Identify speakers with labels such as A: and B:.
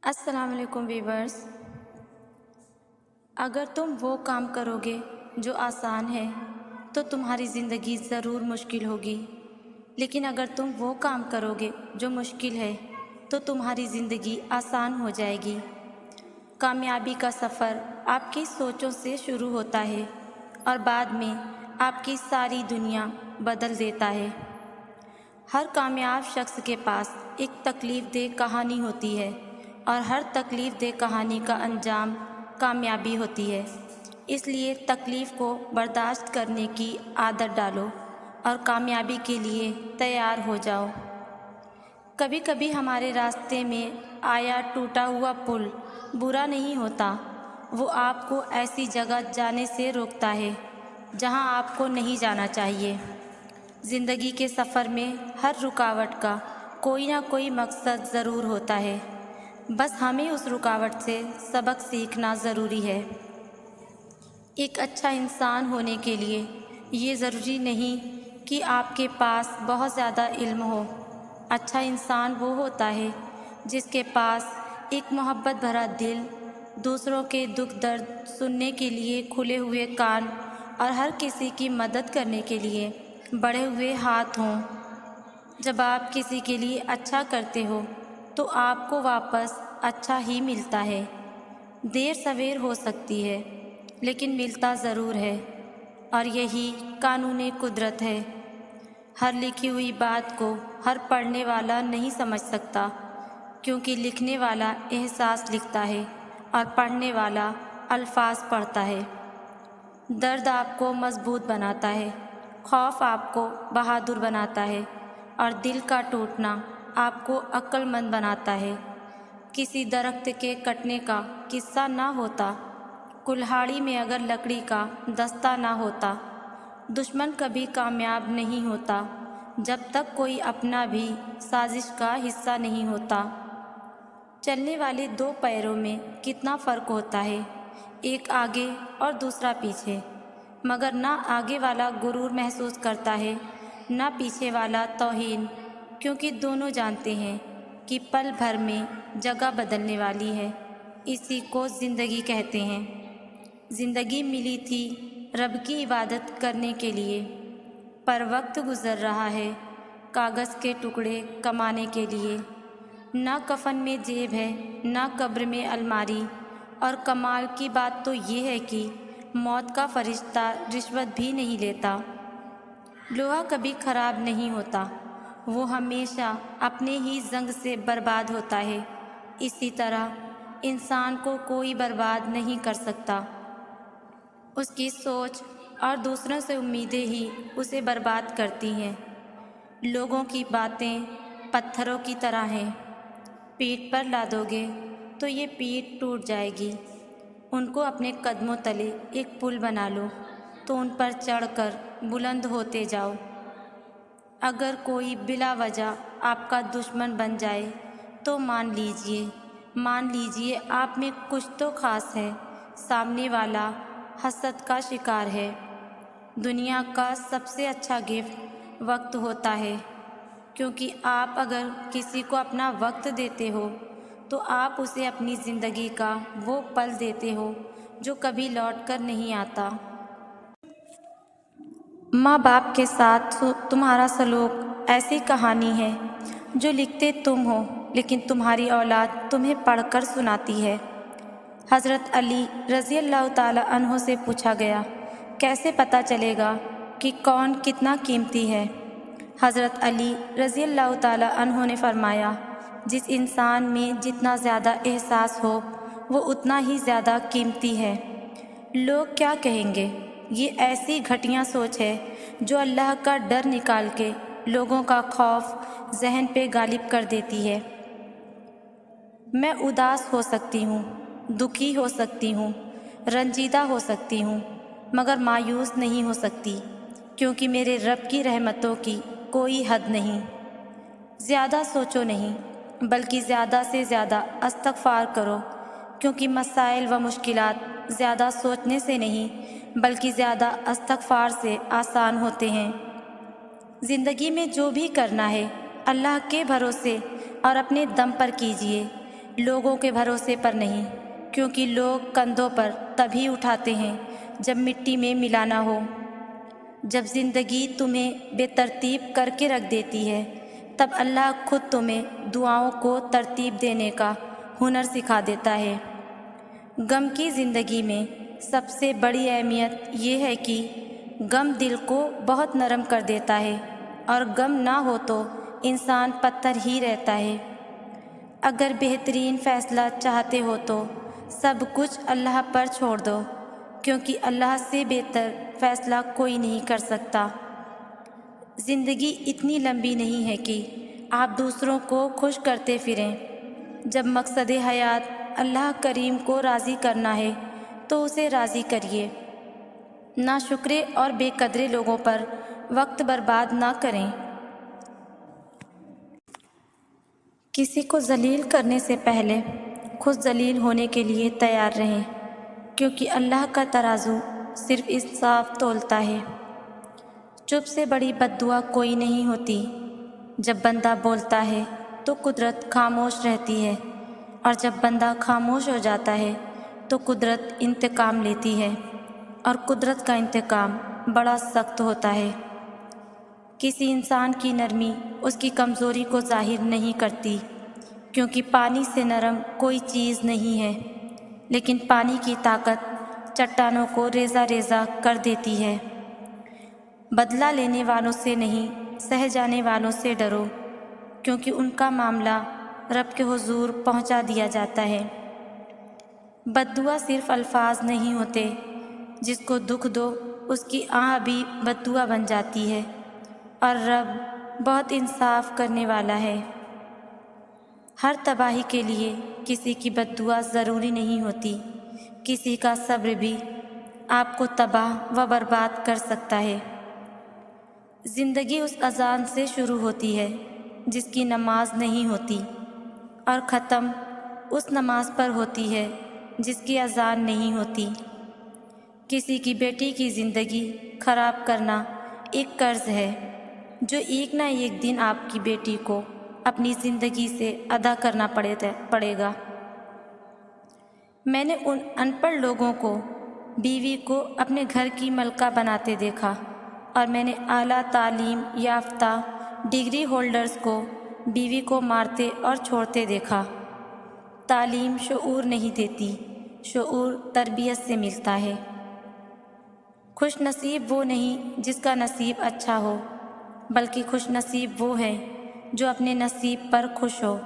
A: السلام علیکم ویورز۔ اگر تم وہ کام کرو گے جو آسان ہے تو تمہاری زندگی ضرور مشکل ہوگی، لیکن اگر تم وہ کام کرو گے جو مشکل ہے تو تمہاری زندگی آسان ہو جائے گی۔ کامیابی کا سفر آپ کی سوچوں سے شروع ہوتا ہے اور بعد میں آپ کی ساری دنیا بدل دیتا ہے۔ ہر کامیاب شخص کے پاس ایک تکلیف دہ کہانی ہوتی ہے اور ہر تکلیف دہ کہانی کا انجام کامیابی ہوتی ہے۔ اس لیے تکلیف کو برداشت کرنے کی عادت ڈالو اور کامیابی کے لیے تیار ہو جاؤ۔ کبھی کبھی ہمارے راستے میں آیا ٹوٹا ہوا پل برا نہیں ہوتا، وہ آپ کو ایسی جگہ جانے سے روکتا ہے جہاں آپ کو نہیں جانا چاہیے۔ زندگی کے سفر میں ہر رکاوٹ کا کوئی نہ کوئی مقصد ضرور ہوتا ہے، بس ہمیں اس رکاوٹ سے سبق سیکھنا ضروری ہے۔ ایک اچھا انسان ہونے کے لیے یہ ضروری نہیں کہ آپ کے پاس بہت زیادہ علم ہو۔ اچھا انسان وہ ہوتا ہے جس کے پاس ایک محبت بھرا دل، دوسروں کے دکھ درد سننے کے لیے کھلے ہوئے کان اور ہر کسی کی مدد کرنے کے لیے بڑھے ہوئے ہاتھ ہوں۔ جب آپ کسی کے لیے اچھا کرتے ہو تو آپ کو واپس اچھا ہی ملتا ہے۔ دیر سویر ہو سکتی ہے لیکن ملتا ضرور ہے، اور یہی قانون قدرت ہے۔ ہر لکھی ہوئی بات کو ہر پڑھنے والا نہیں سمجھ سکتا، کیونکہ لکھنے والا احساس لکھتا ہے اور پڑھنے والا الفاظ پڑھتا ہے۔ درد آپ کو مضبوط بناتا ہے، خوف آپ کو بہادر بناتا ہے، اور دل کا ٹوٹنا آپ کو عقل مند بناتا ہے۔ کسی درخت کے کٹنے کا قصہ نہ ہوتا، کلہاڑی میں اگر لکڑی کا دستہ نہ ہوتا۔ دشمن کبھی کامیاب نہیں ہوتا جب تک کوئی اپنا بھی سازش کا حصہ نہیں ہوتا۔ چلنے والے دو پیروں میں کتنا فرق ہوتا ہے، ایک آگے اور دوسرا پیچھے، مگر نہ آگے والا غرور محسوس کرتا ہے نہ پیچھے والا توہین، کیونکہ دونوں جانتے ہیں کہ پل بھر میں جگہ بدلنے والی ہے۔ اسی کو زندگی کہتے ہیں۔ زندگی ملی تھی رب کی عبادت کرنے کے لیے، پر وقت گزر رہا ہے کاغذ کے ٹکڑے کمانے کے لیے۔ نہ کفن میں جیب ہے نہ قبر میں الماری، اور کمال کی بات تو یہ ہے کہ موت کا فرشتہ رشوت بھی نہیں لیتا۔ لوہا کبھی خراب نہیں ہوتا، وہ ہمیشہ اپنے ہی زنگ سے برباد ہوتا ہے۔ اسی طرح انسان کو کوئی برباد نہیں کر سکتا، اس کی سوچ اور دوسروں سے امیدیں ہی اسے برباد کرتی ہیں۔ لوگوں کی باتیں پتھروں کی طرح ہیں، پیٹھ پر لادو گے تو یہ پیٹھ ٹوٹ جائے گی۔ ان کو اپنے قدموں تلے ایک پل بنا لو تو ان پر چڑھ کر بلند ہوتے جاؤ۔ اگر کوئی بلا وجہ آپ کا دشمن بن جائے تو مان لیجئے آپ میں کچھ تو خاص ہے، سامنے والا حسد کا شکار ہے۔ دنیا کا سب سے اچھا گفٹ وقت ہوتا ہے، کیونکہ آپ اگر کسی کو اپنا وقت دیتے ہو تو آپ اسے اپنی زندگی کا وہ پل دیتے ہو جو کبھی لوٹ کر نہیں آتا۔ ماں باپ کے ساتھ تمہارا سلوک ایسی کہانی ہے جو لکھتے تم ہو لیکن تمہاری اولاد تمہیں پڑھ کر سناتی ہے۔ حضرت علی رضی اللہ تعالیٰ عنہ سے پوچھا گیا، کیسے پتہ چلے گا کہ کون کتنا قیمتی ہے؟ حضرت علی رضی اللہ تعالیٰ عنہ نے فرمایا، جس انسان میں جتنا زیادہ احساس ہو وہ اتنا ہی زیادہ قیمتی ہے۔ لوگ کیا کہیں گے؟ یہ ایسی گھٹیا سوچ ہے جو اللہ کا ڈر نکال کے لوگوں کا خوف ذہن پہ غالب کر دیتی ہے۔ میں اداس ہو سکتی ہوں، دکھی ہو سکتی ہوں، رنجیدہ ہو سکتی ہوں، مگر مایوس نہیں ہو سکتی، کیونکہ میرے رب کی رحمتوں کی کوئی حد نہیں۔ زیادہ سوچو نہیں، بلکہ زیادہ سے زیادہ استغفار کرو، کیونکہ مسائل و مشکلات زیادہ سوچنے سے نہیں بلکہ زیادہ استغفار سے آسان ہوتے ہیں۔ زندگی میں جو بھی کرنا ہے اللہ کے بھروسے اور اپنے دم پر کیجیے۔ لوگوں کے بھروسے پر نہیں، کیونکہ لوگ کندھوں پر تبھی اٹھاتے ہیں جب مٹی میں ملانا ہو۔ جب زندگی تمہیں بے ترتیب کر کے رکھ دیتی ہے، تب اللہ خود تمہیں دعاؤں کو ترتیب دینے کا ہنر سکھا دیتا ہے۔ غم کی زندگی میں سب سے بڑی اہمیت یہ ہے کہ غم دل کو بہت نرم کر دیتا ہے، اور غم نہ ہو تو انسان پتھر ہی رہتا ہے۔ اگر بہترین فیصلہ چاہتے ہو تو سب کچھ اللہ پر چھوڑ دو، کیونکہ اللہ سے بہتر فیصلہ کوئی نہیں کر سکتا۔ زندگی اتنی لمبی نہیں ہے کہ آپ دوسروں کو خوش کرتے پھریں۔ جب مقصد حیات اللہ کریم کو راضی کرنا ہے تو اسے راضی کریے۔ ناشکرے اور بے قدرے لوگوں پر وقت برباد نہ کریں۔ کسی کو ذلیل کرنے سے پہلے خود ذلیل ہونے کے لیے تیار رہیں، کیونکہ اللہ کا ترازو صرف انصاف تولتا ہے۔ چپ سے بڑی بد دعا کوئی نہیں ہوتی۔ جب بندہ بولتا ہے تو قدرت خاموش رہتی ہے، اور جب بندہ خاموش ہو جاتا ہے تو قدرت انتقام لیتی ہے، اور قدرت کا انتقام بڑا سخت ہوتا ہے۔ کسی انسان کی نرمی اس کی کمزوری کو ظاہر نہیں کرتی، کیونکہ پانی سے نرم کوئی چیز نہیں ہے، لیکن پانی کی طاقت چٹانوں کو ریزہ ریزہ کر دیتی ہے۔ بدلہ لینے والوں سے نہیں، سہ جانے والوں سے ڈرو، کیونکہ ان کا معاملہ رب کے حضور پہنچا دیا جاتا ہے۔ بد دعا صرف الفاظ نہیں ہوتے، جس کو دکھ دو اس کی آہ بھی بد دعا بن جاتی ہے، اور رب بہت انصاف کرنے والا ہے۔ ہر تباہی کے لیے کسی کی بد دعا ضروری نہیں ہوتی، کسی کا صبر بھی آپ کو تباہ و برباد کر سکتا ہے۔ زندگی اس اذان سے شروع ہوتی ہے جس کی نماز نہیں ہوتی، اور ختم اس نماز پر ہوتی ہے جس کی اذان نہیں ہوتی۔ کسی کی بیٹی کی زندگی خراب کرنا ایک قرض ہے جو ایک نہ ایک دن آپ کی بیٹی کو اپنی زندگی سے ادا کرنا پڑے گا۔ میں نے ان ان پڑھ لوگوں کو بیوی کو اپنے گھر کی ملکہ بناتے دیکھا، اور میں نے اعلیٰ تعلیم یافتہ ڈگری ہولڈرز کو بیوی کو مارتے اور چھوڑتے دیکھا۔ تعلیم شعور نہیں دیتی، شعور تربیت سے ملتا ہے۔ خوش نصیب وہ نہیں جس کا نصیب اچھا ہو، بلکہ خوش نصیب وہ ہے جو اپنے نصیب پر خوش ہو۔